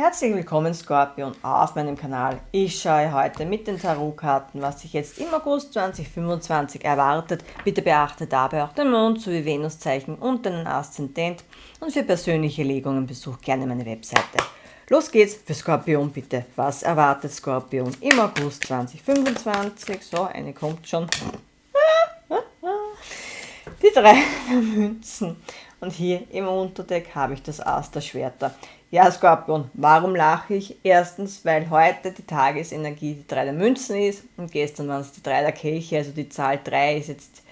Herzlich willkommen Skorpion auf meinem Kanal. Ich schaue heute mit den Tarotkarten, was sich jetzt im August 2025 erwartet. Bitte beachte dabei auch den Mond sowie Venuszeichen und den Aszendent. Und für persönliche Legungen besucht gerne meine Webseite. Los geht's für Skorpion bitte. Was erwartet Skorpion im August 2025? So, eine kommt schon. Die 3 der Münzen. Und hier im Unterdeck habe ich das Ass der Schwerter. Ja, Skorpion, warum lache ich? Erstens, weil heute die Tagesenergie die 3 der Münzen ist und gestern waren es die 3 der Kelche, also die Zahl 3 ist jetzt,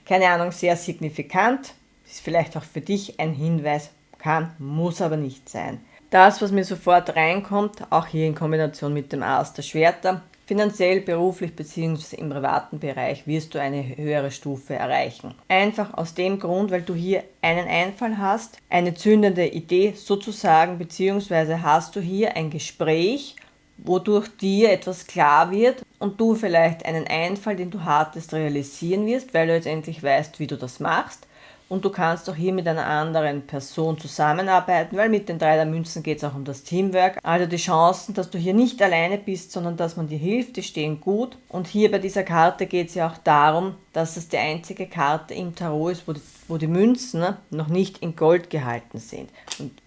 keine Ahnung, sehr signifikant. Ist vielleicht auch für dich ein Hinweis, kann, muss aber nicht sein. Das, was mir sofort reinkommt, auch hier in Kombination mit dem Ass der Schwerter, finanziell, beruflich bzw. im privaten Bereich wirst du eine höhere Stufe erreichen. Einfach aus dem Grund, weil du hier einen Einfall hast, eine zündende Idee sozusagen, beziehungsweise hast du hier ein Gespräch, wodurch dir etwas klar wird und du vielleicht einen Einfall, den du hattest, realisieren wirst, weil du jetzt endlich weißt, wie du das machst. Und du kannst auch hier mit einer anderen Person zusammenarbeiten, weil mit den 3 der Münzen geht es auch um das Teamwork. Also die Chancen, dass du hier nicht alleine bist, sondern dass man dir hilft, die stehen gut. Und hier bei dieser Karte geht es ja auch darum, dass es die einzige Karte im Tarot ist, wo die Münzen noch nicht in Gold gehalten sind.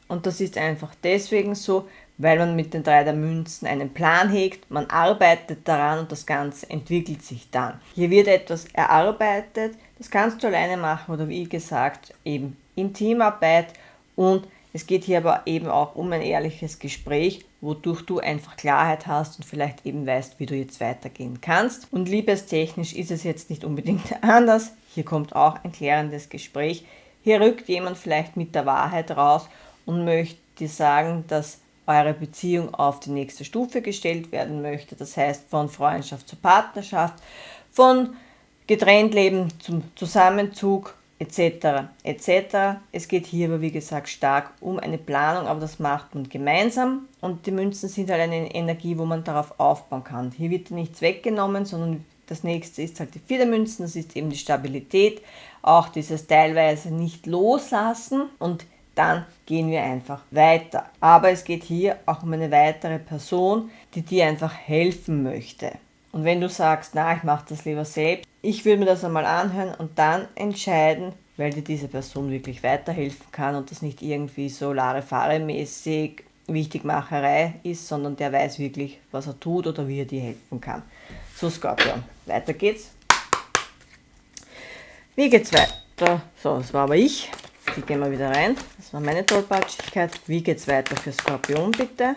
Und das ist einfach deswegen so, weil man mit den 3 der Münzen einen Plan hegt, man arbeitet daran und das Ganze entwickelt sich dann. Hier wird etwas erarbeitet, das kannst du alleine machen oder wie gesagt eben in Teamarbeit und es geht hier aber eben auch um ein ehrliches Gespräch, wodurch du einfach Klarheit hast und vielleicht eben weißt, wie du jetzt weitergehen kannst. Und liebestechnisch ist es jetzt nicht unbedingt anders, hier kommt auch ein klärendes Gespräch. Hier rückt jemand vielleicht mit der Wahrheit raus und möchte dir sagen, dass eure Beziehung auf die nächste Stufe gestellt werden möchte. Das heißt von Freundschaft zur Partnerschaft, von getrennt leben zum Zusammenzug etc. etc. Es geht hier aber wie gesagt stark um eine Planung, aber das macht man gemeinsam und die Münzen sind halt eine Energie, wo man darauf aufbauen kann. Hier wird nichts weggenommen, sondern das nächste ist halt die 4 der Münzen, das ist eben die Stabilität, auch dieses teilweise nicht loslassen und dann gehen wir einfach weiter. Aber es geht hier auch um eine weitere Person, die dir einfach helfen möchte. Und wenn du sagst, na, ich mache das lieber selbst, ich würde mir das einmal anhören und dann entscheiden, weil dir diese Person wirklich weiterhelfen kann und das nicht irgendwie so Larifari-mäßig Wichtigmacherei ist, sondern der weiß wirklich, was er tut oder wie er dir helfen kann. So, Skorpion, weiter geht's. Wie geht's weiter? So, das war aber ich. Die gehen wir wieder rein. Das war meine Tollpatschigkeit. Wie geht's weiter für Skorpion, bitte?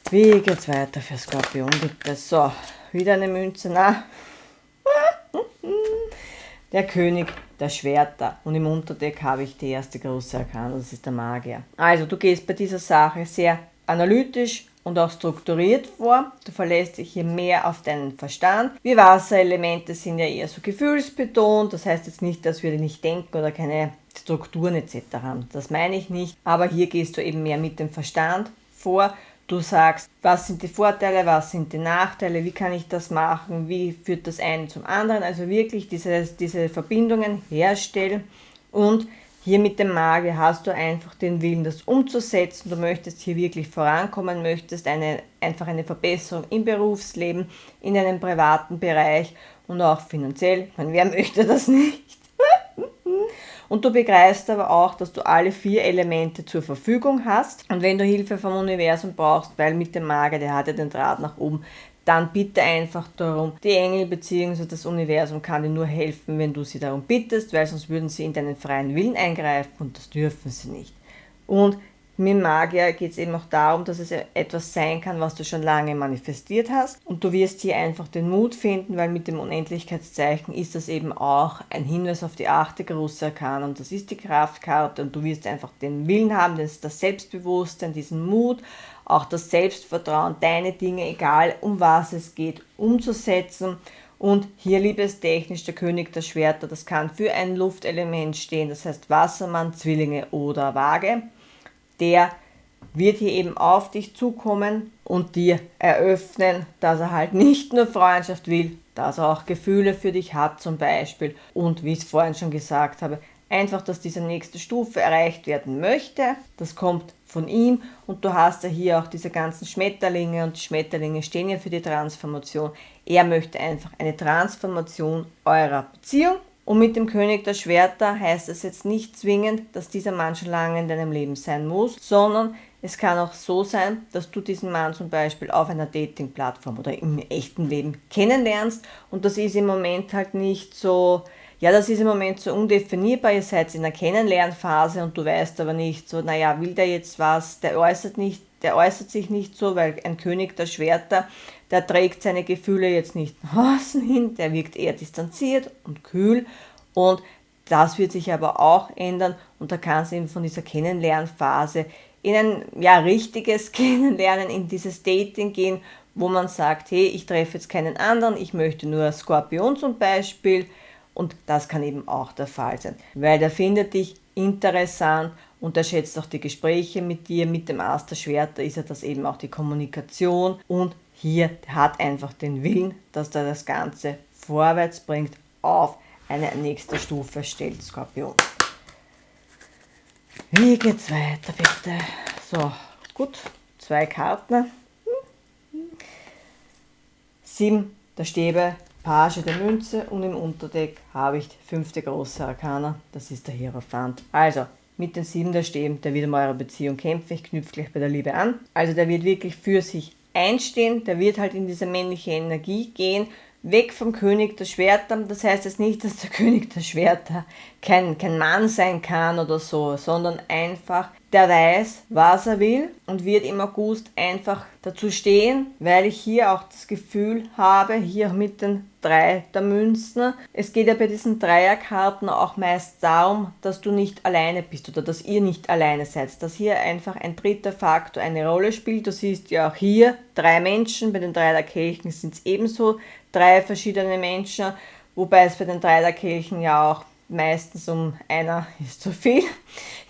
Wie geht's weiter für Skorpion, bitte? So, wieder eine Münze. Na. Der König der Schwerter. Und im Unterdeck habe ich die erste große Arkane, das ist der Magier. Also, du gehst bei dieser Sache sehr analytisch und auch strukturiert vor. Du verlässt dich hier mehr auf deinen Verstand. Wir Wasserelemente sind ja eher so gefühlsbetont. Das heißt jetzt nicht, dass wir nicht denken oder keine Strukturen etc. haben. Das meine ich nicht. Aber hier gehst du eben mehr mit dem Verstand vor. Du sagst, was sind die Vorteile, was sind die Nachteile, wie kann ich das machen, wie führt das eine zum anderen. Also wirklich diese Verbindungen herstellen und hier mit dem Magier hast du einfach den Willen, das umzusetzen. Du möchtest hier wirklich vorankommen, möchtest einfach eine Verbesserung im Berufsleben, in einem privaten Bereich und auch finanziell. Ich meine, wer möchte das nicht? Und du begreifst aber auch, dass du alle 4 Elemente zur Verfügung hast. Und wenn du Hilfe vom Universum brauchst, weil mit dem Magier, der hat ja den Draht nach oben, dann bitte einfach darum. Die Engel bzw. das Universum kann dir nur helfen, wenn du sie darum bittest, weil sonst würden sie in deinen freien Willen eingreifen und das dürfen sie nicht. Und mit Magier geht es eben auch darum, dass es etwas sein kann, was du schon lange manifestiert hast. Und du wirst hier einfach den Mut finden, weil mit dem Unendlichkeitszeichen ist das eben auch ein Hinweis auf die 8. große Arkane und das ist die Kraftkarte und du wirst einfach den Willen haben, das Selbstbewusstsein, diesen Mut, auch das Selbstvertrauen, deine Dinge, egal um was es geht, umzusetzen. Und hier liebestechnisch der König der Schwerter, das kann für ein Luftelement stehen, das heißt Wassermann, Zwillinge oder Waage. Der wird hier eben auf dich zukommen und dir eröffnen, dass er halt nicht nur Freundschaft will, dass er auch Gefühle für dich hat zum Beispiel und wie ich es vorhin schon gesagt habe, einfach, dass diese nächste Stufe erreicht werden möchte. Das kommt von ihm und du hast ja hier auch diese ganzen Schmetterlinge und die Schmetterlinge stehen ja für die Transformation. Er möchte einfach eine Transformation eurer Beziehung. Und mit dem König der Schwerter heißt es jetzt nicht zwingend, dass dieser Mann schon lange in deinem Leben sein muss, sondern es kann auch so sein, dass du diesen Mann zum Beispiel auf einer Dating-Plattform oder im echten Leben kennenlernst und das ist im Moment halt nicht so, ja, das ist im Moment so undefinierbar, ihr seid in der Kennenlernphase und du weißt aber nicht so, naja, will der jetzt was, der äußert sich nicht so, weil ein König der Schwerter, der trägt seine Gefühle jetzt nicht nach außen hin, der wirkt eher distanziert und kühl und das wird sich aber auch ändern und da kann es eben von dieser Kennenlernphase in ein richtiges Kennenlernen, in dieses Dating gehen, wo man sagt, hey, ich treffe jetzt keinen anderen, ich möchte nur Skorpion zum Beispiel und das kann eben auch der Fall sein, weil der findet dich interessant und er schätzt auch die Gespräche mit dir, mit dem Ass der Schwerter ist ja das eben auch die Kommunikation und hier hat einfach den Willen, dass er das Ganze vorwärts bringt, auf eine nächste Stufe stellt, Skorpion. Wie geht's weiter, bitte? So, gut, 2 Karten. 7 der Stäbe, Page der Münze und im Unterdeck habe ich 5. große Arkana, das ist der Hierophant. Also, mit den 7 der Stäben, der wird um eure Beziehung kämpfen, ich knüpfe gleich bei der Liebe an. Also der wird wirklich für sich einstehen, der wird halt in diese männliche Energie gehen, weg vom König der Schwerter. Das heißt jetzt nicht, dass der König der Schwerter kein Mann sein kann oder so, sondern einfach, der weiß, was er will und wird im August einfach dazu stehen, weil ich hier auch das Gefühl habe, hier mit den 3 der Münzen, es geht ja bei diesen Dreierkarten auch meist darum, dass du nicht alleine bist oder dass ihr nicht alleine seid, dass hier einfach ein dritter Faktor eine Rolle spielt. Du siehst ja auch hier 3 Menschen, bei den 3 der Kelchen sind es ebenso 3 verschiedene Menschen, wobei es bei den 3 der Kelchen ja auch meistens um einer ist zu viel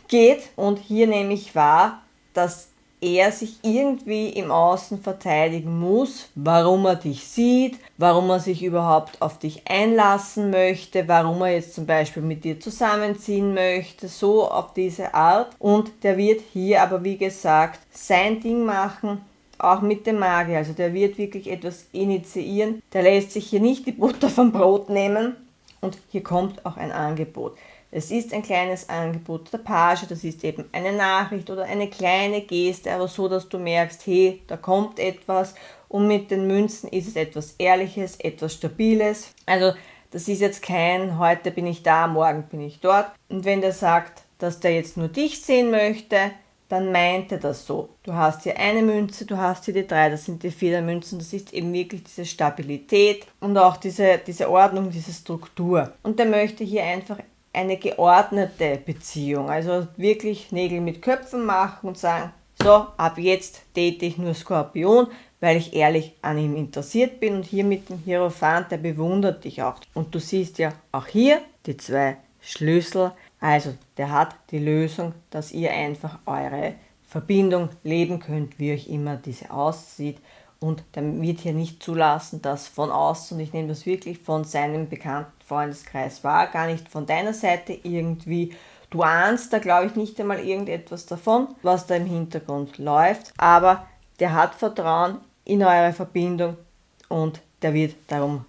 geht. Und hier nehme ich wahr, dass er sich irgendwie im Außen verteidigen muss, warum er dich sieht, warum er sich überhaupt auf dich einlassen möchte, warum er jetzt zum Beispiel mit dir zusammenziehen möchte, so auf diese Art. Und der wird hier aber, wie gesagt, sein Ding machen, auch mit dem Magier. Also der wird wirklich etwas initiieren, der lässt sich hier nicht die Butter vom Brot nehmen und hier kommt auch ein Angebot. Es ist ein kleines Angebot der Page, das ist eben eine Nachricht oder eine kleine Geste, aber so, dass du merkst, hey, da kommt etwas und mit den Münzen ist es etwas Ehrliches, etwas Stabiles. Also das ist jetzt kein, heute bin ich da, morgen bin ich dort. Und wenn der sagt, dass der jetzt nur dich sehen möchte, dann meint er das so. Du hast hier eine Münze, du hast hier die 3, das sind die 4 der Münzen, das ist eben wirklich diese Stabilität und auch diese Ordnung, diese Struktur. Und der möchte hier einfach eine geordnete Beziehung, also wirklich Nägel mit Köpfen machen und sagen, so, ab jetzt date ich nur Skorpion, weil ich ehrlich an ihm interessiert bin und hier mit dem Hierophant, der bewundert dich auch. Und du siehst ja auch hier die 2 Schlüssel, also der hat die Lösung, dass ihr einfach eure Verbindung leben könnt, wie euch immer diese aussieht. Und der wird hier nicht zulassen, dass von außen, und ich nehme das wirklich von seinem bekannten Freundeskreis wahr, gar nicht von deiner Seite irgendwie. Du ahnst da, glaube ich, nicht einmal irgendetwas davon, was da im Hintergrund läuft, aber der hat Vertrauen in eure Verbindung und der wird darum,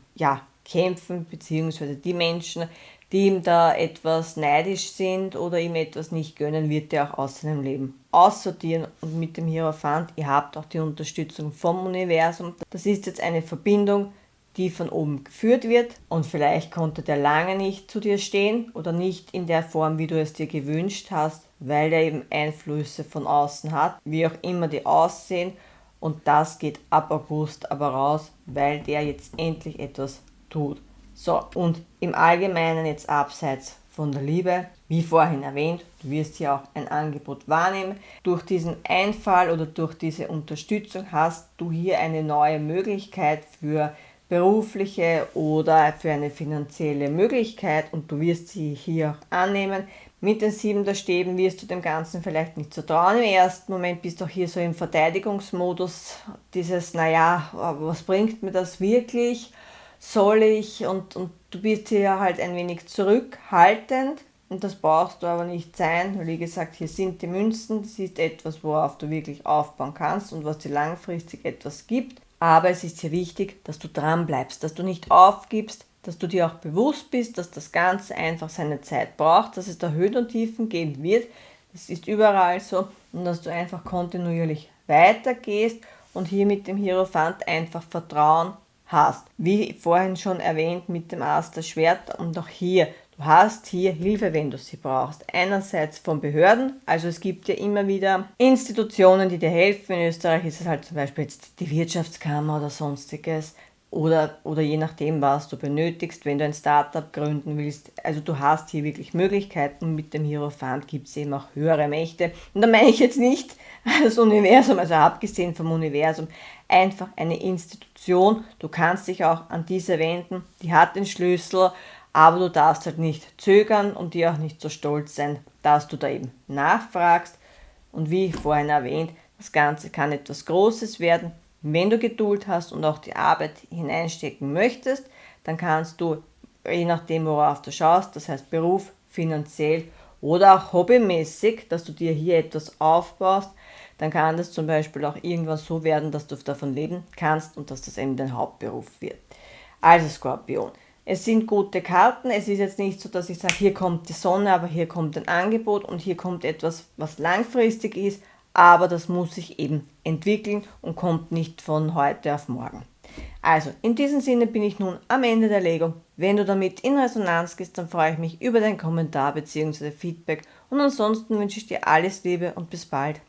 kämpfen, beziehungsweise die Menschen, die ihm da etwas neidisch sind oder ihm etwas nicht gönnen, wird er auch aus seinem Leben aussortieren. Und mit dem Hierophant, ihr habt auch die Unterstützung vom Universum. Das ist jetzt eine Verbindung, die von oben geführt wird und vielleicht konnte der lange nicht zu dir stehen oder nicht in der Form, wie du es dir gewünscht hast, weil der eben Einflüsse von außen hat, wie auch immer die aussehen. Und das geht ab August aber raus, weil der jetzt endlich etwas tut. So, und im Allgemeinen jetzt abseits von der Liebe, wie vorhin erwähnt, du wirst hier auch ein Angebot wahrnehmen. Durch diesen Einfall oder durch diese Unterstützung hast du hier eine neue Möglichkeit für berufliche oder für eine finanzielle Möglichkeit und du wirst sie hier auch annehmen. Mit den 7 der Stäben wirst du dem Ganzen vielleicht nicht so trauen. Im ersten Moment bist du auch hier so im Verteidigungsmodus, dieses, was bringt mir das wirklich? Soll ich? Und du bist hier halt ein wenig zurückhaltend und das brauchst du aber nicht sein, weil wie gesagt, hier sind die Münzen, das ist etwas, worauf du wirklich aufbauen kannst und was dir langfristig etwas gibt. Aber es ist hier wichtig, dass du dran bleibst, dass du nicht aufgibst, dass du dir auch bewusst bist, dass das Ganze einfach seine Zeit braucht, dass es da Höhen und Tiefen geben wird. Das ist überall so und dass du einfach kontinuierlich weitergehst und hier mit dem Hierophant einfach Vertrauen hast. Wie vorhin schon erwähnt mit dem Ass der Schwerter und auch hier, du hast hier Hilfe, wenn du sie brauchst. Einerseits von Behörden, also es gibt ja immer wieder Institutionen, die dir helfen. In Österreich ist es halt zum Beispiel jetzt die Wirtschaftskammer oder sonstiges. Oder je nachdem, was du benötigst, wenn du ein Startup gründen willst. Also du hast hier wirklich Möglichkeiten und mit dem Hierophant gibt es eben auch höhere Mächte. Und da meine ich jetzt nicht das Universum, also abgesehen vom Universum, einfach eine Institution. Du kannst dich auch an diese wenden, die hat den Schlüssel, aber du darfst halt nicht zögern und dir auch nicht so stolz sein, dass du da eben nachfragst. Und wie vorhin erwähnt, das Ganze kann etwas Großes werden. Wenn du Geduld hast und auch die Arbeit hineinstecken möchtest, dann kannst du, je nachdem worauf du schaust, das heißt Beruf, finanziell oder auch hobbymäßig, dass du dir hier etwas aufbaust, dann kann das zum Beispiel auch irgendwann so werden, dass du davon leben kannst und dass das eben dein Hauptberuf wird. Also Skorpion, es sind gute Karten, es ist jetzt nicht so, dass ich sage, hier kommt die Sonne, aber hier kommt ein Angebot und hier kommt etwas, was langfristig ist, aber das muss sich eben entwickeln und kommt nicht von heute auf morgen. Also, in diesem Sinne bin ich nun am Ende der Legung. Wenn du damit in Resonanz gehst, dann freue ich mich über deinen Kommentar bzw. Feedback und ansonsten wünsche ich dir alles Liebe und bis bald.